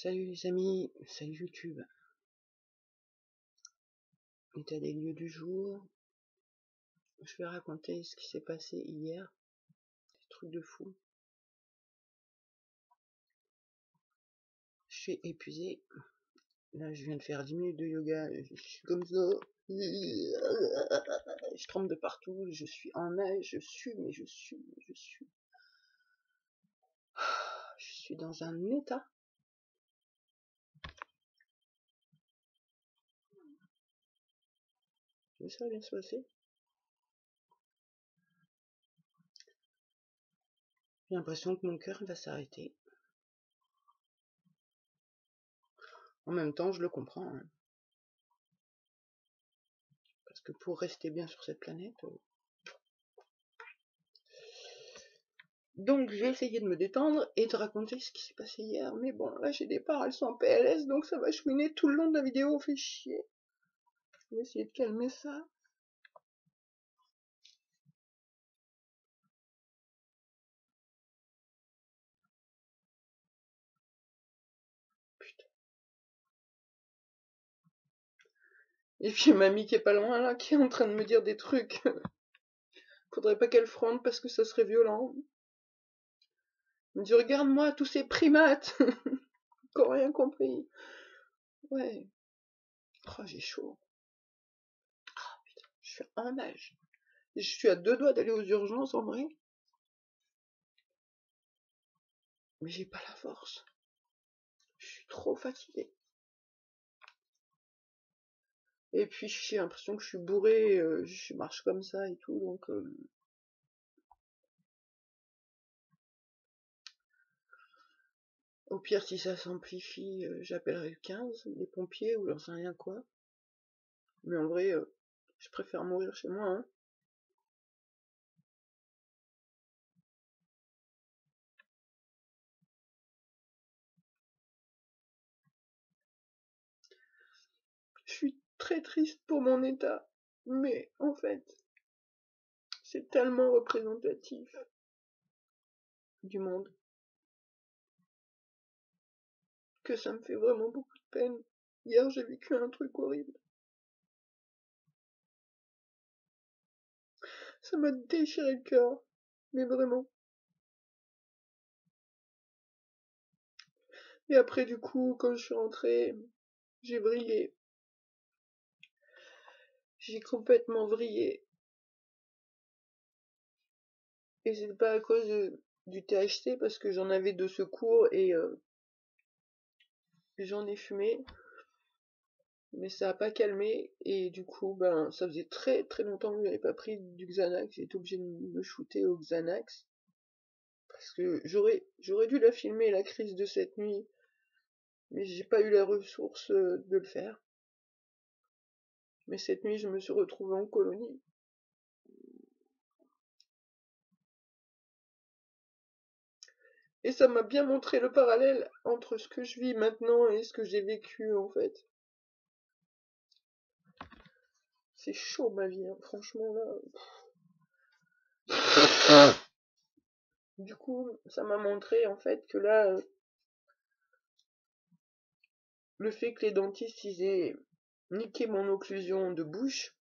Salut les amis, salut YouTube. État des lieux du jour. Je vais raconter ce qui s'est passé hier. Des trucs de fou. Je suis épuisé. Là, je viens de faire 10 minutes de yoga. Je suis comme ça. Je tremble de partout. Je suis en neige. Je suis. Je suis dans un état. Mais ça va bien se passer. J'ai l'impression que mon cœur va s'arrêter. En même temps, je le comprends. Hein. Parce que pour rester bien sur cette planète... Donc j'ai essayé de me détendre et de raconter ce qui s'est passé hier. Mais bon, là j'ai des parts, elles sont en PLS, donc ça va chouiner tout le long de la vidéo, fait chier. Je vais essayer de calmer ça. Putain. Et puis mamie qui est pas loin là, qui est en train de me dire des trucs. Faudrait pas qu'elle fronde parce que ça serait violent. Elle me dit regarde-moi tous ces primates. Qui ont rien compris. Ouais. Oh j'ai chaud. Oh putain, je suis en nage. Je suis à 2 doigts d'aller aux urgences en vrai. Mais j'ai pas la force. Je suis trop fatiguée. Et puis j'ai l'impression que je suis bourrée, je marche comme ça et tout, donc... Au pire, si ça s'amplifie, j'appellerai le 15, les pompiers ou j'en sais rien quoi. Mais en vrai, je préfère mourir chez moi, hein. Je suis très triste pour mon état, mais en fait, c'est tellement représentatif du monde que ça me fait vraiment beaucoup de peine. Hier, j'ai vécu un truc horrible. Ça m'a déchiré le cœur, mais vraiment. Et après, du coup, quand je suis rentrée, j'ai vrillé. J'ai complètement vrillé. Et c'est pas à cause du THC, parce que j'en avais de secours et j'en ai fumé. Mais ça a pas calmé. Et du coup, ben, ça faisait très très longtemps que j'avais pas pris du Xanax. J'ai été obligée de me shooter au Xanax. Parce que j'aurais dû la filmer, la crise de cette nuit. Mais j'ai pas eu la ressource de le faire. Mais cette nuit, je me suis retrouvée en colonie. Et ça m'a bien montré le parallèle entre ce que je vis maintenant et ce que j'ai vécu en fait. C'est chaud ma vie, hein. Franchement là. Du coup, ça m'a montré en fait que là, le fait que les dentistes ils aient niqué mon occlusion de bouche,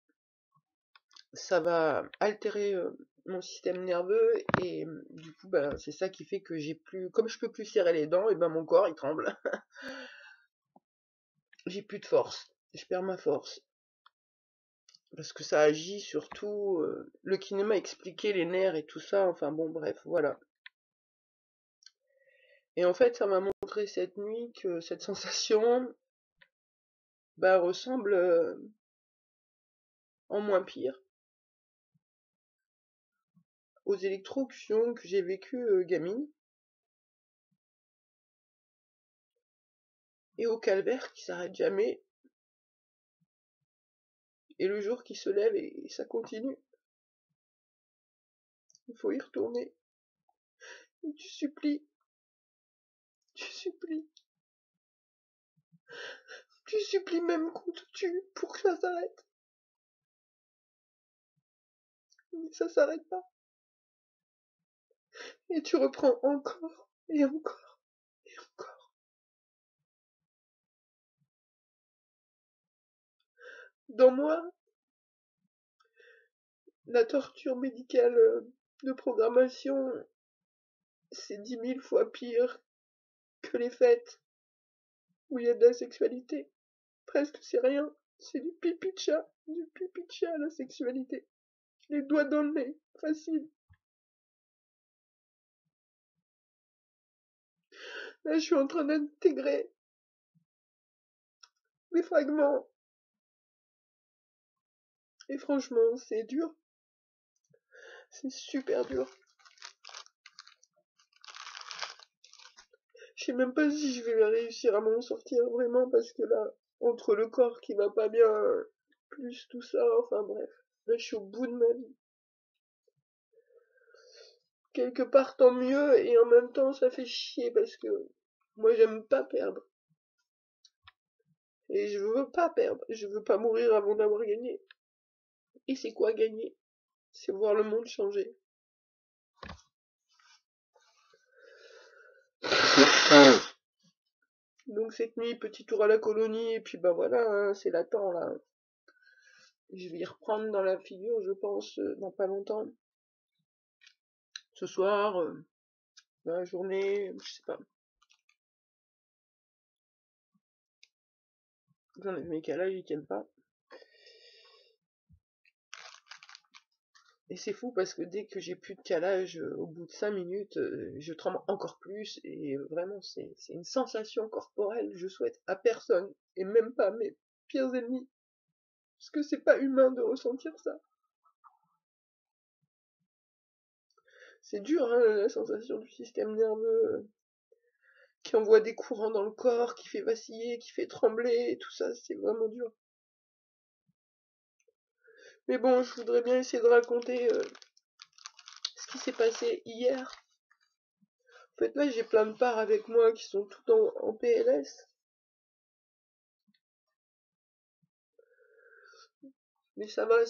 ça va altérer mon système nerveux et du coup bah c'est ça qui fait que j'ai plus, comme je peux plus serrer les dents, et ben mon corps il tremble. J'ai plus de force, je perds ma force parce que ça agit sur tout. Le kiné m'a expliqué les nerfs et tout ça, enfin bon bref voilà. Et en fait ça m'a montré cette nuit que cette sensation bah ressemble en moins pire aux électrocutions que j'ai vécues gamine et au calvaire qui s'arrête jamais et le jour qui se lève et ça continue. Il faut y retourner. Et tu supplies, tu supplies même qu'on te tue pour que ça s'arrête. Mais ça s'arrête pas. Et tu reprends encore et encore et encore. dans moi, la torture médicale de programmation, c'est 10 000 fois pire que les fêtes où il y a de la sexualité. Presque c'est rien. C'est du pipi de chat. Du pipi de chat, la sexualité. Les doigts dans le nez. Facile. Là, je suis en train d'intégrer les fragments. Et franchement, c'est dur. C'est super dur. Je sais même pas si je vais réussir à m'en sortir vraiment parce que là, entre le corps qui va pas bien, plus tout ça, enfin bref. Là, je suis au bout de ma vie. Quelque part, tant mieux, et en même temps, ça fait chier parce que moi, j'aime pas perdre. Et je veux pas perdre. Je veux pas mourir avant d'avoir gagné. Et c'est quoi gagner? C'est voir le monde changer. Donc cette nuit, petit tour à la colonie, et puis bah voilà, hein, c'est latent là. Je vais y reprendre dans la figure, je pense, dans pas longtemps. Ce soir, dans la journée, je sais pas. J'enlève mes calages, ils tiennent pas. Et c'est fou parce que dès que j'ai plus de calage, au bout de 5 minutes, je tremble encore plus. Et vraiment, c'est une sensation corporelle que je souhaite à personne. Et même pas à mes pires ennemis. Parce que c'est pas humain de ressentir ça. C'est dur, hein, la sensation du système nerveux qui envoie des courants dans le corps, qui fait vaciller, qui fait trembler, et tout ça, c'est vraiment dur. Mais bon, je voudrais bien essayer de raconter ce qui s'est passé hier. En fait, là, j'ai plein de parts avec moi qui sont toutes en PLS. Mais ça va,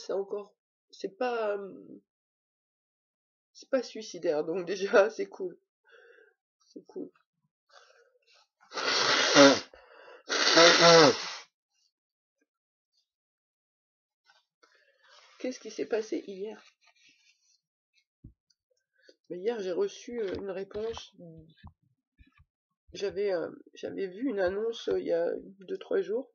c'est pas, c'est pas suicidaire, donc déjà, c'est cool. C'est cool. Qu'est-ce qui s'est passé hier? Hier, j'ai reçu une réponse. J'avais vu une annonce il y a 2-3 jours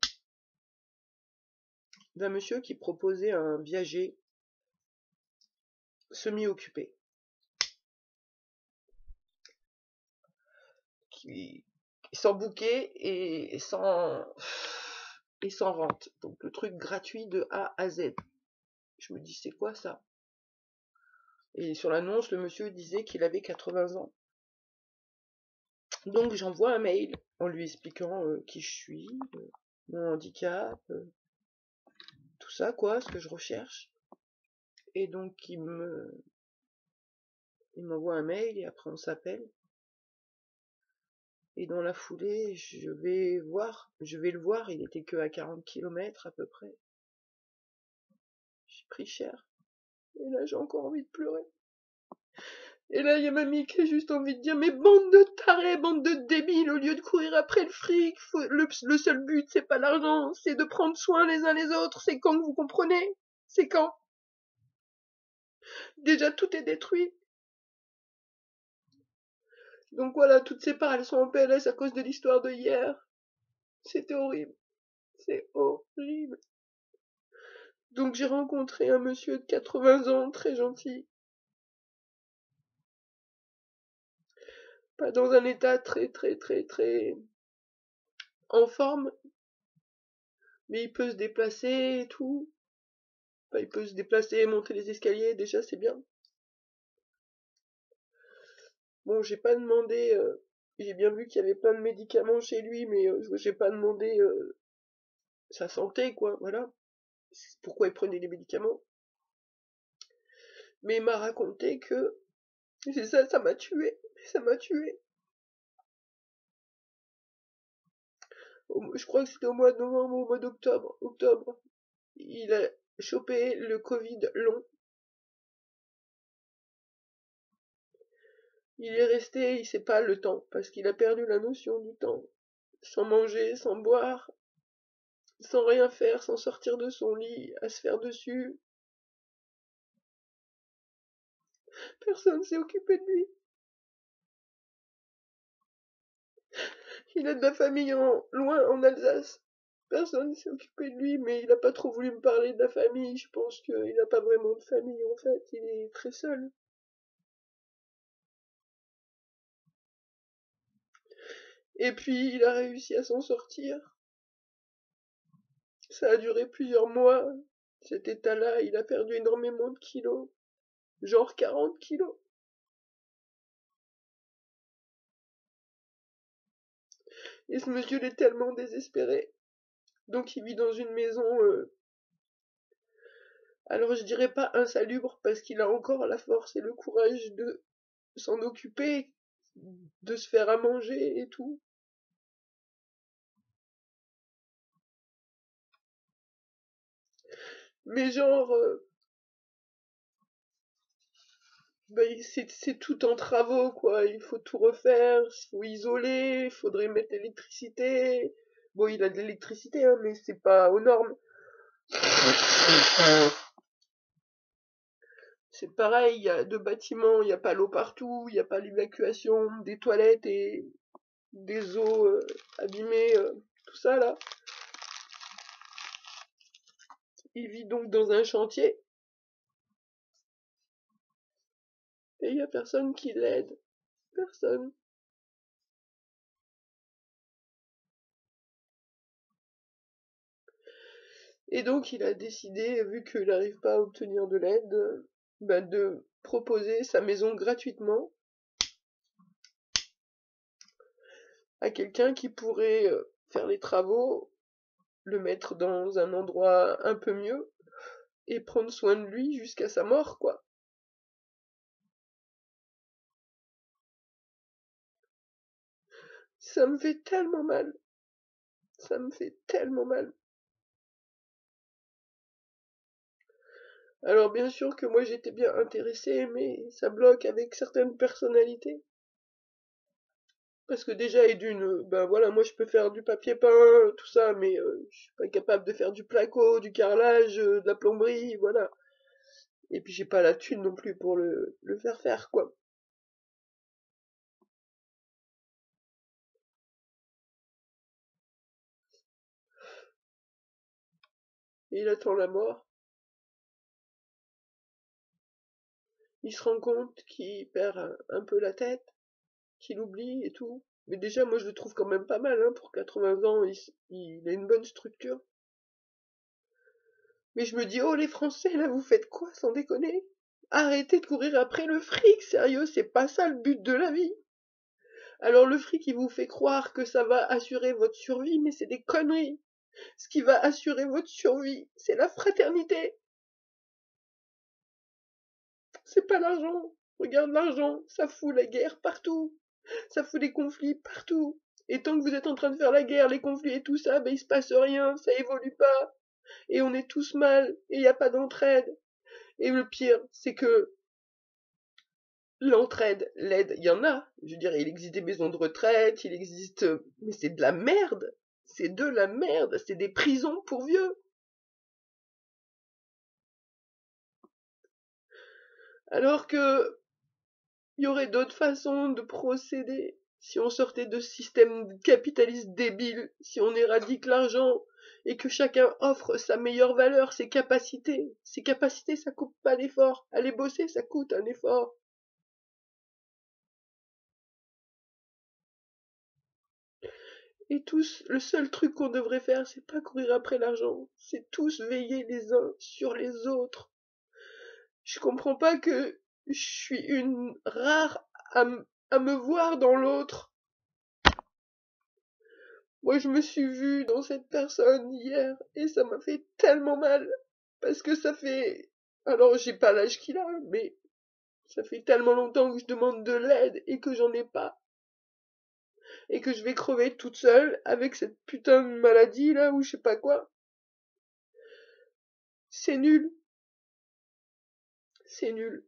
d'un monsieur qui proposait un viager semi-occupé. Sans bouquet et sans rente. Donc le truc gratuit de A à Z. Je me dis, c'est quoi ça? Et sur l'annonce, le monsieur disait qu'il avait 80 ans. Donc j'envoie un mail en lui expliquant qui je suis, mon handicap, tout ça quoi, ce que je recherche. Et donc il m'envoie un mail et après on s'appelle. Et dans la foulée, je vais le voir, il était que à 40 km à peu près. J'ai pris cher. Et là j'ai encore envie de pleurer. Et là, il y a mamie qui a juste envie de dire, mais bande de tarés, bande de débiles, au lieu de courir après le fric, le seul but, c'est pas l'argent, c'est de prendre soin les uns les autres, c'est quand que vous comprenez? C'est quand? Déjà, tout est détruit. Donc voilà, toutes ces parts, elles sont en PLS à cause de l'histoire de hier. C'était horrible. C'est horrible. Donc j'ai rencontré un monsieur de 80 ans, très gentil. Pas dans un état très très très très en forme, mais il peut se déplacer et tout. Enfin, il peut se déplacer, monter les escaliers, déjà c'est bien. Bon, j'ai pas demandé, j'ai bien vu qu'il y avait plein de médicaments chez lui, mais j'ai pas demandé sa santé, quoi, voilà. Pourquoi il prenait les médicaments. Mais il m'a raconté que, c'est ça, ça m'a tué, ça m'a tué. Je crois que c'était au mois de novembre ou au mois octobre. Il a chopé le Covid long. Il est resté, il sait pas le temps, parce qu'il a perdu la notion du temps. Sans manger, sans boire. sans rien faire, sans sortir de son lit, à se faire dessus. Personne s'est occupé de lui. Il a de la famille loin en Alsace. Personne s'est occupé de lui, mais il n'a pas trop voulu me parler de la famille. Je pense qu'il n'a pas vraiment de famille en fait, il est très seul. Et puis il a réussi à s'en sortir. Ça a duré plusieurs mois. Cet état-là, il a perdu énormément de kilos. Genre 40 kilos. Et ce monsieur, il est tellement désespéré. Donc il vit dans une maison, alors je dirais pas insalubre, parce qu'il a encore la force et le courage de s'en occuper, de se faire à manger et tout. Mais genre, c'est tout en travaux, quoi. Il faut tout refaire, il faut isoler, il faudrait mettre l'électricité. Bon, il a de l'électricité, hein, mais c'est pas aux normes. C'est pareil, il y a deux bâtiments, il n'y a pas l'eau partout, il n'y a pas l'évacuation des toilettes et des eaux abîmées, tout ça là. Il vit donc dans un chantier et il n'y a personne qui l'aide. Personne. Et donc il a décidé, vu qu'il n'arrive pas à obtenir de l'aide, de proposer sa maison gratuitement à quelqu'un qui pourrait faire les travaux, le mettre dans un endroit un peu mieux et prendre soin de lui jusqu'à sa mort, quoi. Ça me fait tellement mal. Ça me fait tellement mal. Alors bien sûr que moi j'étais bien intéressée, mais ça bloque avec certaines personnalités. Parce que déjà, et d'une, ben voilà, moi je peux faire du papier peint, tout ça, mais je suis pas capable de faire du placo, du carrelage, de la plomberie, voilà. Et puis j'ai pas la thune non plus pour le faire, quoi. Et il attend la mort. Il se rend compte qu'il perd un peu la tête, qu'il oublie et tout. Mais déjà, moi je le trouve quand même pas mal, hein, pour 80 ans, il a une bonne structure. Mais je me dis, oh les Français, là, vous faites quoi, sans déconner? Arrêtez de courir après le fric, sérieux, c'est pas ça le but de la vie. Alors le fric, il vous fait croire que ça va assurer votre survie, mais c'est des conneries. Ce qui va assurer votre survie, c'est la fraternité. C'est pas l'argent. Regarde l'argent, ça fout la guerre partout. Ça fout des conflits partout. Et tant que vous êtes en train de faire la guerre, les conflits et tout ça, ben il se passe rien, ça évolue pas. Et on est tous mal, et il n'y a pas d'entraide. Et le pire, c'est que l'entraide, l'aide, il y en a. Je veux dire, il existe des maisons de retraite, il existe... Mais c'est de la merde. C'est de la merde. C'est des prisons pour vieux. Alors que il y aurait d'autres façons de procéder. Si on sortait de ce système capitaliste débile, si on éradique l'argent et que chacun offre sa meilleure valeur, ses capacités. Ses capacités, ça coûte pas d'effort. Aller bosser, ça coûte un effort. Et tous, le seul truc qu'on devrait faire, c'est pas courir après l'argent, c'est tous veiller les uns sur les autres. Je comprends pas que je suis une rare à me voir dans l'autre. Moi, je me suis vue dans cette personne hier et ça m'a fait tellement mal parce que ça fait, alors j'ai pas l'âge qu'il a, mais ça fait tellement longtemps que je demande de l'aide et que j'en ai pas et que je vais crever toute seule avec cette putain de maladie là ou je sais pas quoi. C'est nul, c'est nul.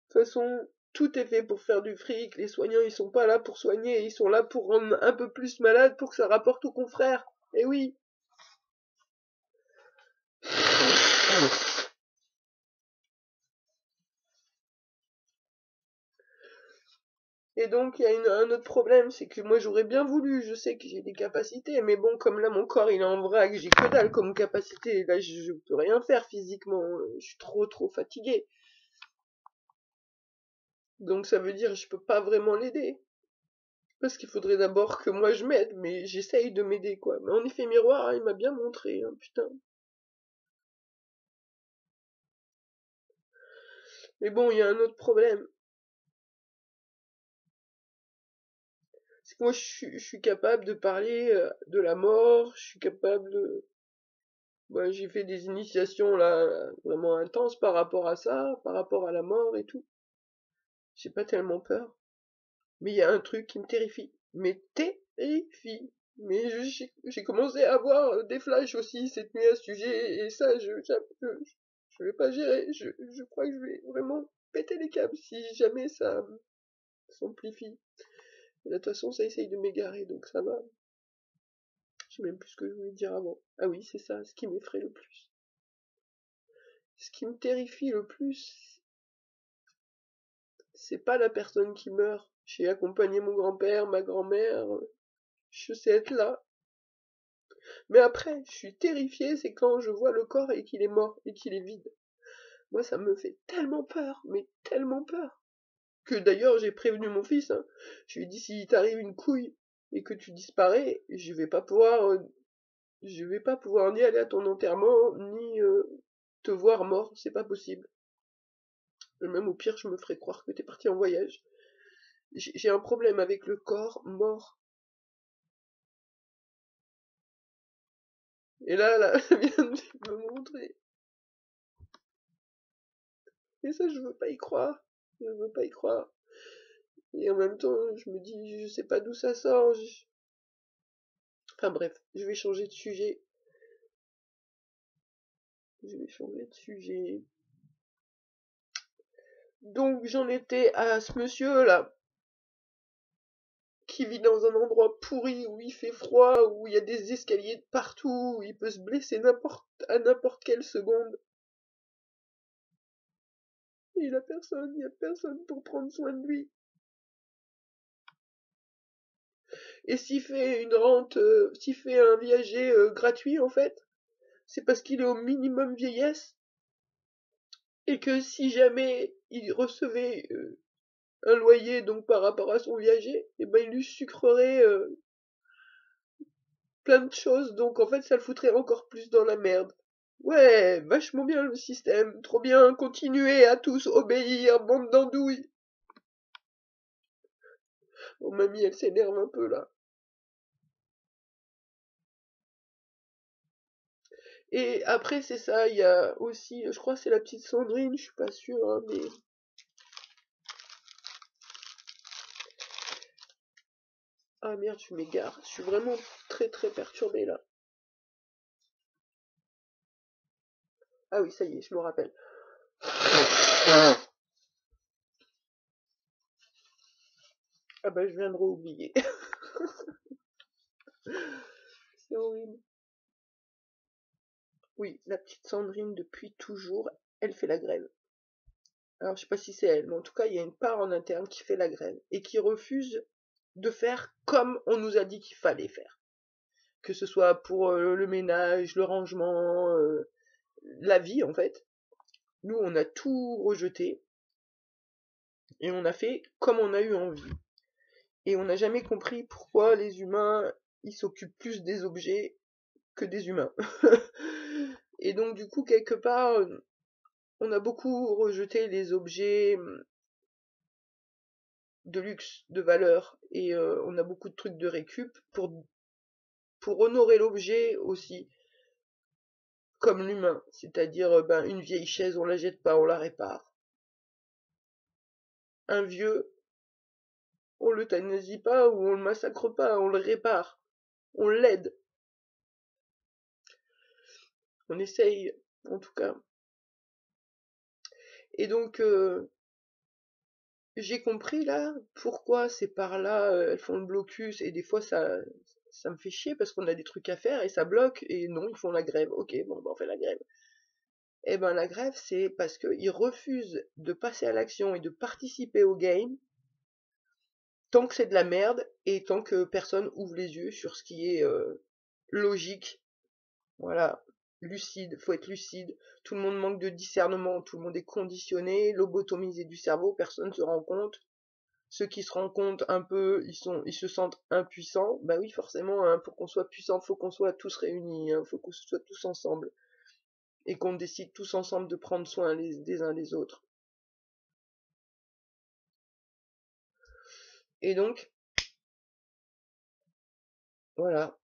De toute façon, tout est fait pour faire du fric. Les soignants, ils sont pas là pour soigner, ils sont là pour rendre un peu plus malade pour que ça rapporte aux confrères. Et oui. Et donc, il y a un autre problème, c'est que moi, j'aurais bien voulu, je sais que j'ai des capacités, mais bon, comme là, mon corps, il est en vrac, j'ai que dalle comme capacité, là, je peux rien faire physiquement, je suis trop fatiguée. Donc, ça veut dire que je peux pas vraiment l'aider. Parce qu'il faudrait d'abord que moi, je m'aide, mais j'essaye de m'aider, quoi. Mais en effet miroir, il m'a bien montré, hein, putain. Mais bon, il y a un autre problème. C'est que moi, je suis capable de parler de la mort, je suis capable de... Bah, j'ai fait des initiations, là, vraiment intenses par rapport à ça, par rapport à la mort et tout. J'ai pas tellement peur. Mais il y a un truc qui me terrifie. Mais terrifie. Mais j'ai commencé à avoir des flashs aussi cette nuit à ce sujet, et ça, je vais pas gérer. Je crois que je vais vraiment péter les câbles si jamais ça s'amplifie. Et là, de toute façon, ça essaye de m'égarer, donc ça va. Je sais même plus ce que je voulais dire avant. Ah oui, c'est ça, ce qui m'effraie le plus. Ce qui me terrifie le plus, c'est pas la personne qui meurt. J'ai accompagné mon grand-père, ma grand-mère, je sais être là. Mais après, je suis terrifiée, c'est quand je vois le corps et qu'il est mort, et qu'il est vide. Moi, ça me fait tellement peur, mais tellement peur. Que d'ailleurs, j'ai prévenu mon fils, hein. Je lui ai dit, si t'arrive une couille et que tu disparais, je vais pas pouvoir ni aller à ton enterrement, ni te voir mort, c'est pas possible. Même au pire, je me ferais croire que t'es parti en voyage. J'ai un problème avec le corps mort. Et là, ça vient de me montrer. Et ça, je veux pas y croire. Je veux pas y croire. Et en même temps, je me dis, je sais pas d'où ça sort. Enfin bref, je vais changer de sujet. Je vais changer de sujet. Donc j'en étais à ce monsieur-là, qui vit dans un endroit pourri, où il fait froid, où il y a des escaliers de partout, où il peut se blesser à n'importe quelle seconde. Et il y a personne pour prendre soin de lui. Et s'il fait une rente, s'il fait un viager gratuit en fait, c'est parce qu'il est au minimum vieillesse, et que si jamais il recevait un loyer donc par rapport à son viager, et ben il lui sucrerait plein de choses, donc en fait ça le foutrait encore plus dans la merde. Ouais, vachement bien le système, trop bien, continuez à tous obéir, bande d'andouilles. Bon, mamie, elle s'énerve un peu là. Et après, c'est ça, il y a aussi, je crois que c'est la petite Sandrine, je suis pas sûre, hein, mais... Ah merde, je m'égare, je suis vraiment très perturbée là. Ah oui, ça y est, je me rappelle. Ah bah, je viendrai oublier. C'est horrible. Oui, la petite Sandrine, depuis toujours, elle fait la grève. Alors, je sais pas si c'est elle, mais en tout cas, il y a une part en interne qui fait la grève et qui refuse de faire comme on nous a dit qu'il fallait faire. Que ce soit pour le ménage, le rangement, la vie, en fait. Nous, on a tout rejeté et on a fait comme on a eu envie. Et on n'a jamais compris pourquoi les humains, ils s'occupent plus des objets que des humains. Et donc, du coup, quelque part, on a beaucoup rejeté les objets de luxe, de valeur, et on a beaucoup de trucs de récup pour honorer l'objet aussi, comme l'humain, c'est-à-dire ben, une vieille chaise, on la jette pas, on la répare. Un vieux, on l'euthanasie pas ou on le massacre pas, on le répare, on l'aide, on essaye, en tout cas. Et donc, j'ai compris là pourquoi c'est par là, elles font le blocus, et des fois ça me fait chier parce qu'on a des trucs à faire et ça bloque, et non, ils font la grève. Ok, bon, ben on fait la grève. Eh ben la grève, c'est parce qu'ils refusent de passer à l'action et de participer au game tant que c'est de la merde et tant que personne ouvre les yeux sur ce qui est logique. Voilà, lucide, faut être lucide. Tout le monde manque de discernement, tout le monde est conditionné, lobotomisé du cerveau, personne ne se rend compte. Ceux qui se rendent compte un peu, ils se sentent impuissants. Bah oui, forcément, hein, pour qu'on soit puissant, faut qu'on soit tous réunis, hein, faut qu'on soit tous ensemble et qu'on décide tous ensemble de prendre soin des uns des autres. Et donc, voilà.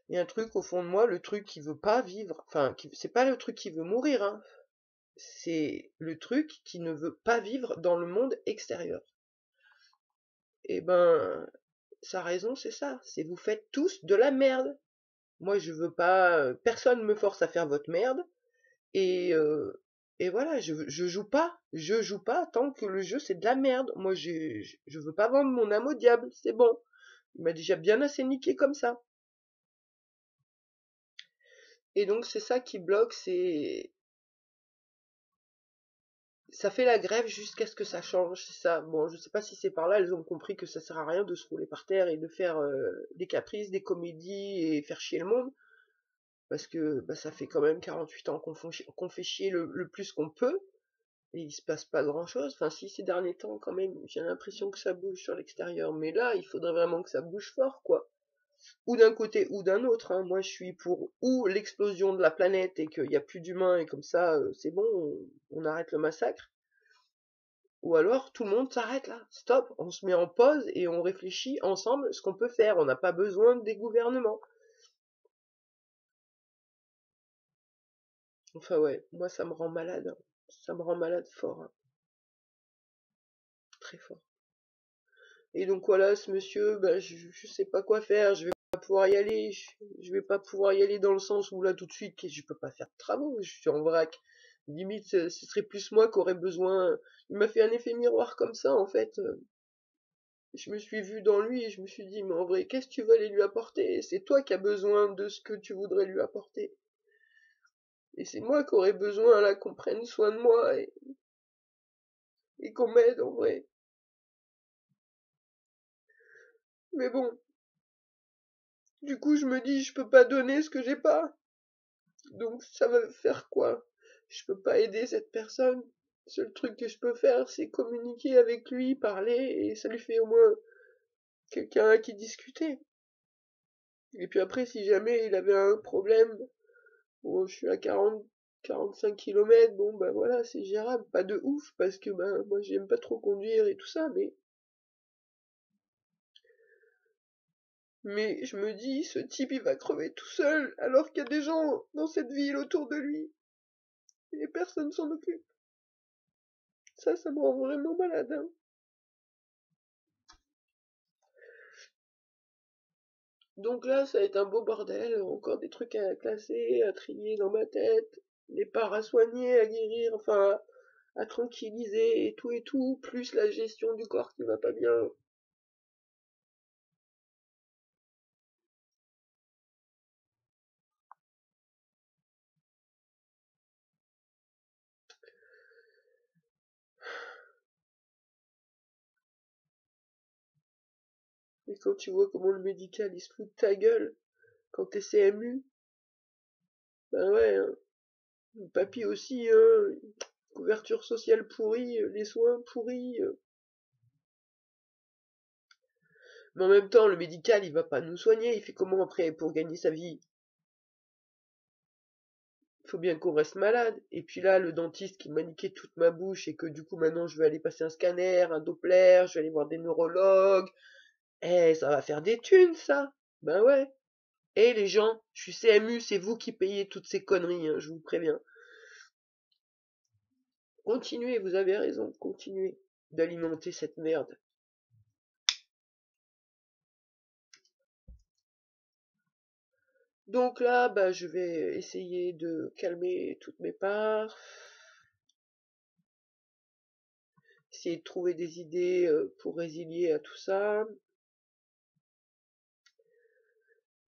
Il y a un truc au fond de moi, le truc qui veut pas vivre, enfin, c'est pas le truc qui veut mourir, hein, c'est le truc qui ne veut pas vivre dans le monde extérieur. Et ben, sa raison, c'est ça, c'est vous faites tous de la merde. Moi, je veux pas, personne me force à faire votre merde, et, euh, et voilà, je joue pas tant que le jeu c'est de la merde. Moi, je veux pas vendre mon âme au diable, c'est bon. Il m'a déjà bien assez niqué comme ça. Et donc, c'est ça qui bloque, ça fait la grève jusqu'à ce que ça change, c'est ça. Bon, je sais pas si c'est par là, elles ont compris que ça sert à rien de se rouler par terre et de faire des caprices, des comédies et faire chier le monde, parce que bah, ça fait quand même 48 ans qu'on fait chier le plus qu'on peut, et il se passe pas grand-chose. Enfin, si ces derniers temps, quand même, j'ai l'impression que ça bouge sur l'extérieur, mais là, il faudrait vraiment que ça bouge fort, quoi. Ou d'un côté ou d'un autre, hein. Moi, je suis pour ou l'explosion de la planète et qu'il y a plus d'humains et comme ça, c'est bon, on arrête le massacre. Ou alors tout le monde s'arrête là, stop, on se met en pause et on réfléchit ensemble ce qu'on peut faire. On n'a pas besoin des gouvernements. Enfin ouais, moi ça me rend malade, hein. Ça me rend malade fort, hein. Très fort. Et donc voilà, ce monsieur, ben, je sais pas quoi faire, je vais pas pouvoir y aller, je vais pas pouvoir y aller dans le sens où là tout de suite, je peux pas faire de travaux, je suis en vrac. Limite, ce serait plus moi qui aurais besoin. Il m'a fait un effet miroir comme ça en fait. Je me suis vue dans lui et je me suis dit, mais en vrai, qu'est-ce que tu veux aller lui apporter? C'est toi qui as besoin de ce que tu voudrais lui apporter. Et c'est moi qui aurais besoin là qu'on prenne soin de moi et qu'on m'aide en vrai. Mais bon, du coup, je me dis, je peux pas donner ce que j'ai pas. Donc ça va faire quoi? Je peux pas aider cette personne. Le seul truc que je peux faire, c'est communiquer avec lui, parler, et ça lui fait au moins quelqu'un à qui discuter. Et puis après, si jamais il avait un problème, bon, je suis à 40-45 km, bon bah voilà, c'est gérable, pas de ouf, parce que bah moi j'aime pas trop conduire et tout ça, mais je me dis, ce type il va crever tout seul, alors qu'il y a des gens dans cette ville autour de lui, et personne s'en occupe. Ça me rend vraiment malade, hein. Donc là, ça va être un beau bordel, encore des trucs à classer, à trier dans ma tête, les parts à soigner, à guérir, enfin à tranquilliser et tout, plus la gestion du corps qui va pas bien. Et quand tu vois comment le médical il se fout de ta gueule quand t'es CMU, ben ouais, hein. Le papy aussi, hein. Couverture sociale pourrie, les soins pourris. Mais en même temps, le médical, il va pas nous soigner, il fait comment après pour gagner sa vie? Il faut bien qu'on reste malade. Et puis là, le dentiste qui m'a niqué toute ma bouche et que du coup maintenant je vais aller passer un scanner, un Doppler, je vais aller voir des neurologues. Eh, ça va faire des thunes, ça. Ben ouais. Eh les gens, je suis CMU, c'est vous qui payez toutes ces conneries, hein, je vous préviens. Continuez, vous avez raison, continuez d'alimenter cette merde. Donc là, bah, je vais essayer de calmer toutes mes parts. essayer de trouver des idées pour résilier à tout ça.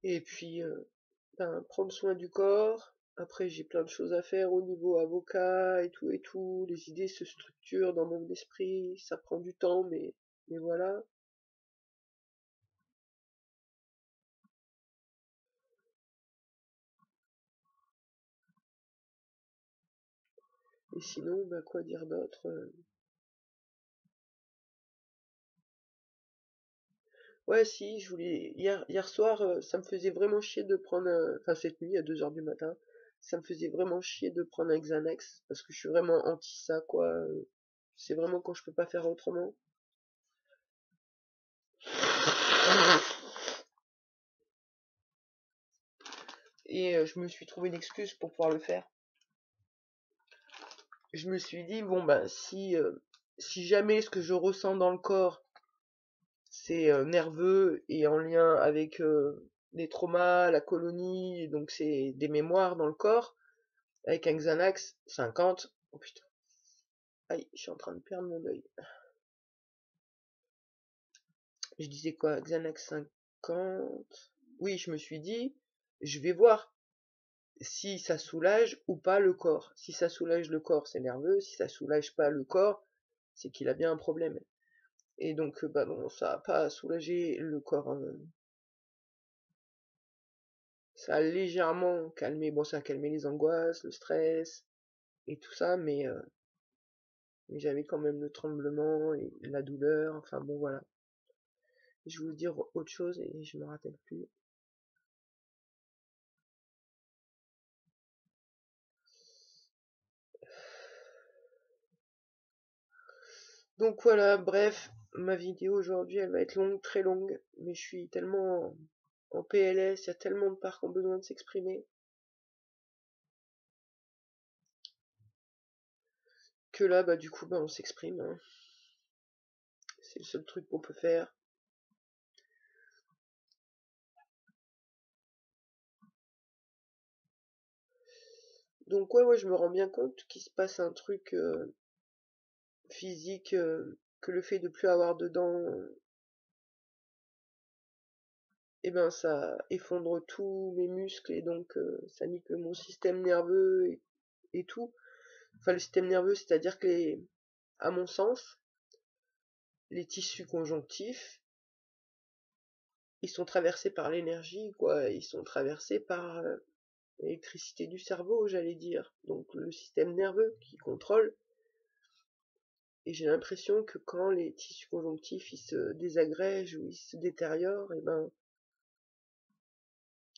Et puis, prendre soin du corps. Après, j'ai plein de choses à faire au niveau avocat et tout et tout. Les idées se structurent dans mon esprit. Ça prend du temps, mais voilà. Et sinon, quoi dire d'autre? Ouais, si, je voulais. Hier soir, ça me faisait vraiment chier de prendre enfin, cette nuit, à 2 heures du matin, ça me faisait vraiment chier de prendre un Xanax, parce que je suis vraiment anti ça, quoi. C'est vraiment quand je peux pas faire autrement. Et je me suis trouvé une excuse pour pouvoir le faire. Je me suis dit, bon, si jamais ce que je ressens dans le corps, c'est nerveux et en lien avec des traumas, la colonie, donc c'est des mémoires dans le corps, avec un Xanax 50. Oh putain, aïe, je suis en train de perdre mon œil. Je disais quoi, Xanax 50? Oui, je me suis dit, je vais voir si ça soulage ou pas le corps. Si ça soulage le corps, c'est nerveux. Si ça soulage pas le corps, c'est qu'il a bien un problème. Et donc, non, ça a pas soulagé le corps. Ça a légèrement calmé, bon, ça a calmé les angoisses, le stress et tout ça, mais j'avais quand même le tremblement et la douleur, enfin bon, voilà. Je voulais dire autre chose et je me rappelle plus. Donc voilà, bref, ma vidéo aujourd'hui, elle va être longue, très longue, mais je suis tellement en PLS, il y a tellement de parts qui ont besoin de s'exprimer, que là, du coup, on s'exprime, hein. C'est le seul truc qu'on peut faire. Donc ouais, je me rends bien compte qu'il se passe un truc physique, que le fait de plus avoir de dents, ça effondre tous mes muscles et donc ça nique mon système nerveux et tout. Enfin, le système nerveux, c'est-à-dire que à mon sens, les tissus conjonctifs, ils sont traversés par l'énergie, quoi. Ils sont traversés par l'électricité du cerveau, j'allais dire. Donc le système nerveux qui contrôle. Et j'ai l'impression que quand les tissus conjonctifs ils se désagrègent ou ils se détériorent,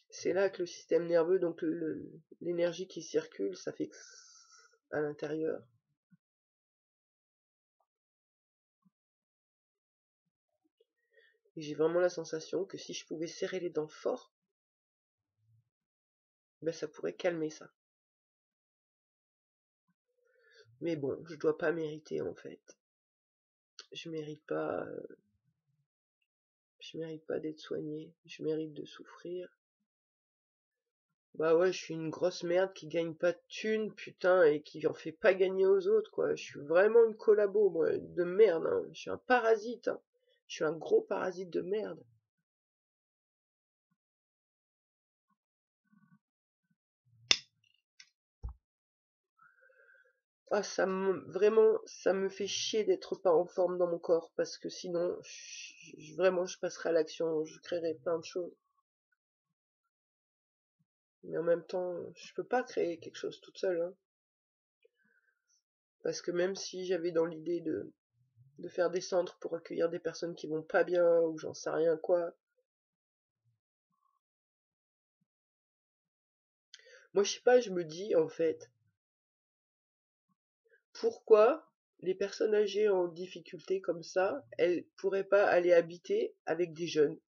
c'est là que le système nerveux, donc l'énergie qui circule, ça fait à l'intérieur. Et j'ai vraiment la sensation que si je pouvais serrer les dents fort, ça pourrait calmer ça. Mais bon, je dois pas mériter en fait. Je mérite pas, je mérite pas d'être soigné. Je mérite de souffrir. Bah ouais, je suis une grosse merde qui gagne pas de thunes, putain, et qui en fait pas gagner aux autres, quoi. Je suis vraiment une collabo, moi, de merde, hein. Je suis un parasite, hein. Je suis un gros parasite de merde. Ah, vraiment, ça me fait chier d'être pas en forme dans mon corps, parce que sinon, vraiment, je passerai à l'action, je créerai plein de choses. Mais en même temps, je peux pas créer quelque chose toute seule, hein. Parce que même si j'avais dans l'idée de faire des centres pour accueillir des personnes qui vont pas bien, ou j'en sais rien quoi, moi je sais pas, je me dis en fait, pourquoi les personnes âgées en difficulté comme ça, elles pourraient pas aller habiter avec des jeunes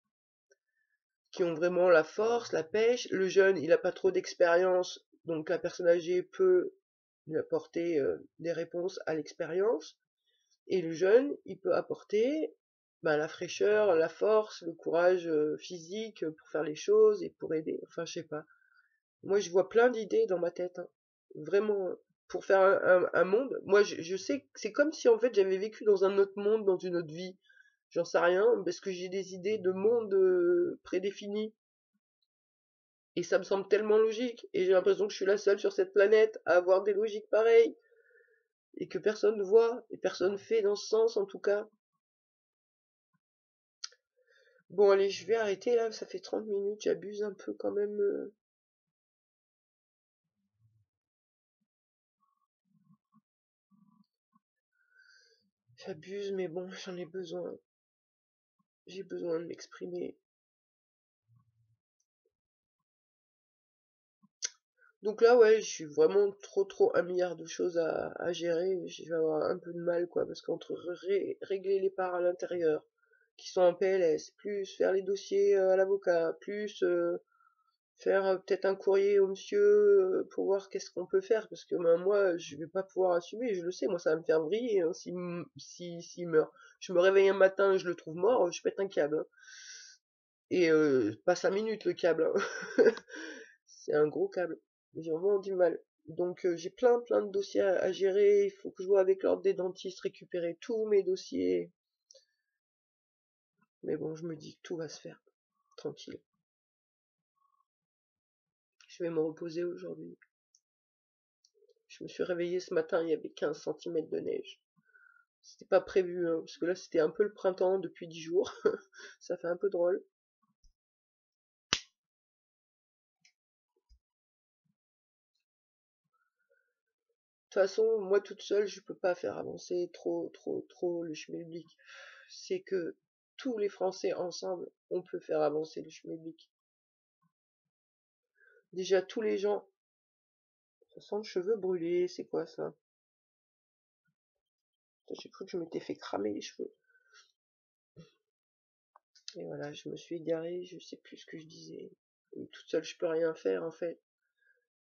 qui ont vraiment la force, la pêche. Le jeune, il a pas trop d'expérience, donc la personne âgée peut lui apporter des réponses à l'expérience. Et le jeune, il peut apporter la fraîcheur, la force, le courage physique pour faire les choses et pour aider. Enfin, je sais pas. Moi, je vois plein d'idées dans ma tête, hein. Vraiment. pour faire un monde. Moi, je sais que c'est comme si en fait j'avais vécu dans un autre monde, dans une autre vie. J'en sais rien, parce que j'ai des idées de monde prédéfinies. Et ça me semble tellement logique. Et j'ai l'impression que je suis la seule sur cette planète à avoir des logiques pareilles. Et que personne ne voit, et personne fait dans ce sens en tout cas. Bon, allez, je vais arrêter là, ça fait 30 minutes, j'abuse un peu quand même. J'abuse, mais bon, j'en ai besoin. J'ai besoin de m'exprimer. Donc là, ouais, je suis vraiment trop un milliard de choses à gérer. Je vais avoir un peu de mal, quoi, parce qu'entre régler les parts à l'intérieur, qui sont en PLS, plus faire les dossiers à l'avocat, plus faire peut-être un courrier au monsieur pour voir qu'est-ce qu'on peut faire, parce que ben, moi, je vais pas pouvoir assumer, je le sais, moi, ça va me faire vriller hein, s'il meurt. Je me réveille un matin, je le trouve mort, je pète un câble. Hein. Et pas 5 minutes le câble. Hein. C'est un gros câble. J'ai vraiment du mal. Donc j'ai plein de dossiers à gérer. Il faut que je vois avec l'ordre des dentistes récupérer tous mes dossiers. Mais bon, je me dis que tout va se faire. Tranquille. Je vais me reposer aujourd'hui. Je me suis réveillée ce matin, il y avait 15 cm de neige. C'était pas prévu, hein, parce que là c'était un peu le printemps depuis 10 jours. Ça fait un peu drôle. De toute façon, moi toute seule, je peux pas faire avancer trop le schmilblick. C'est que tous les Français ensemble, on peut faire avancer le schmilblick. Déjà tous les gens, ça sent le cheveu brûlé, c'est quoi ça? J'ai cru que je m'étais fait cramer les cheveux. Et voilà, je me suis égarée, je sais plus ce que je disais. Et toute seule, je peux rien faire en fait.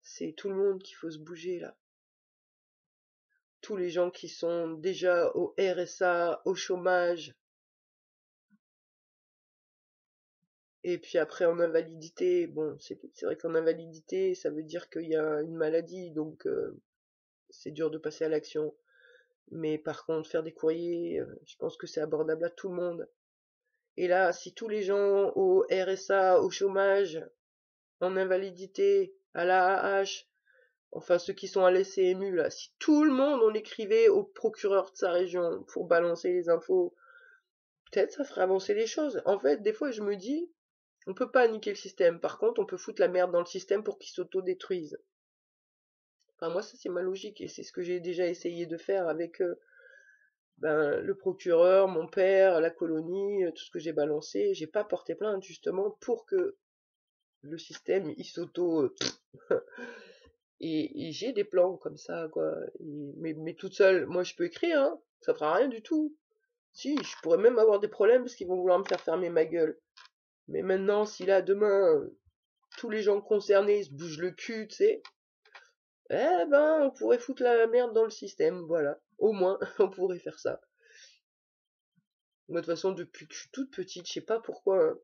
C'est tout le monde qu'il faut se bouger là. Tous les gens qui sont déjà au RSA, au chômage, et puis après en invalidité. Bon, c'est vrai qu'en invalidité, ça veut dire qu'il y a une maladie, donc c'est dur de passer à l'action. Mais par contre, faire des courriers, je pense que c'est abordable à tout le monde. Et là, si tous les gens au RSA, au chômage, en invalidité, à la AH, enfin ceux qui sont à l'SCMU, là, si tout le monde on écrivait au procureur de sa région pour balancer les infos, peut-être ça ferait avancer les choses. En fait, des fois je me dis, on peut pas niquer le système, par contre on peut foutre la merde dans le système pour qu'il s'auto-détruise. Enfin moi ça c'est ma logique et c'est ce que j'ai déjà essayé de faire avec le procureur, mon père, la colonie, tout ce que j'ai balancé. J'ai pas porté plainte justement pour que le système il s'auto et j'ai des plans comme ça quoi. Mais toute seule, moi je peux écrire, hein, ça fera rien du tout. Si, je pourrais même avoir des problèmes parce qu'ils vont vouloir me faire fermer ma gueule. Mais maintenant, si là demain tous les gens concernés se bougent le cul, tu sais, eh ben on pourrait foutre la merde dans le système, voilà. Au moins, on pourrait faire ça. Moi de toute façon, depuis que je suis toute petite, je sais pas pourquoi, hein,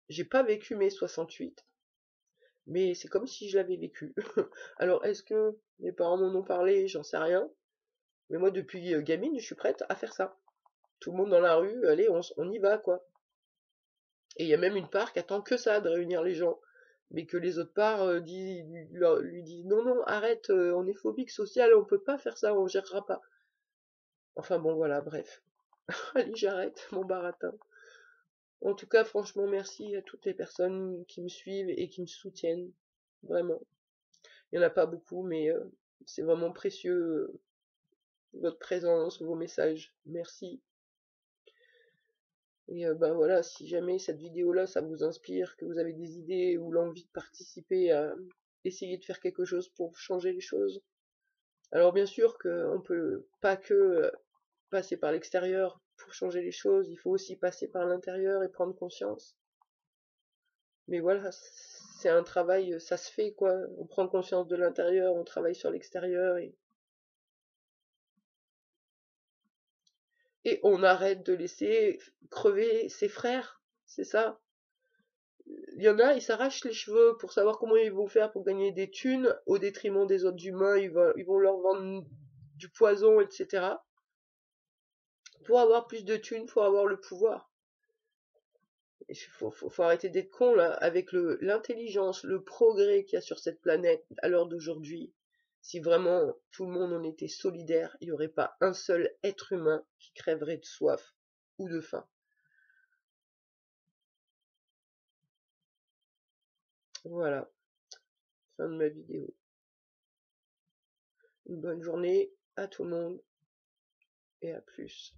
j'ai pas vécu mai 68, mais c'est comme si je l'avais vécu. Alors est-ce que mes parents m'en ont parlé? J'en sais rien. Mais moi depuis gamine, je suis prête à faire ça. Tout le monde dans la rue, allez, on y va quoi. Et il y a même une part qui attend que ça, de réunir les gens. Mais que les autres parts lui disent non, arrête, on est phobique social, on peut pas faire ça, on gérera pas. Enfin bon, voilà, bref. Allez, j'arrête mon baratin. En tout cas, franchement, merci à toutes les personnes qui me suivent et qui me soutiennent. Vraiment. Il n'y en a pas beaucoup, mais c'est vraiment précieux, votre présence, vos messages. Merci. Et ben voilà, si jamais cette vidéo-là, ça vous inspire, que vous avez des idées ou l'envie de participer à essayer de faire quelque chose pour changer les choses. Alors bien sûr qu'on peut pas que passer par l'extérieur pour changer les choses, il faut aussi passer par l'intérieur et prendre conscience. Mais voilà, c'est un travail, ça se fait quoi. On prend conscience de l'intérieur, on travaille sur l'extérieur et on arrête de laisser crever ses frères, c'est ça. il y en a, ils s'arrachent les cheveux pour savoir comment ils vont faire pour gagner des thunes au détriment des autres humains. Ils vont leur vendre du poison, etc. Pour avoir plus de thunes, pour avoir le pouvoir. Il faut arrêter d'être con là, avec l'intelligence, le progrès qu'il y a sur cette planète à l'heure d'aujourd'hui. Si vraiment tout le monde en était solidaire, il n'y aurait pas un seul être humain qui crèverait de soif ou de faim. Voilà, fin de ma vidéo. Une bonne journée à tout le monde et à plus.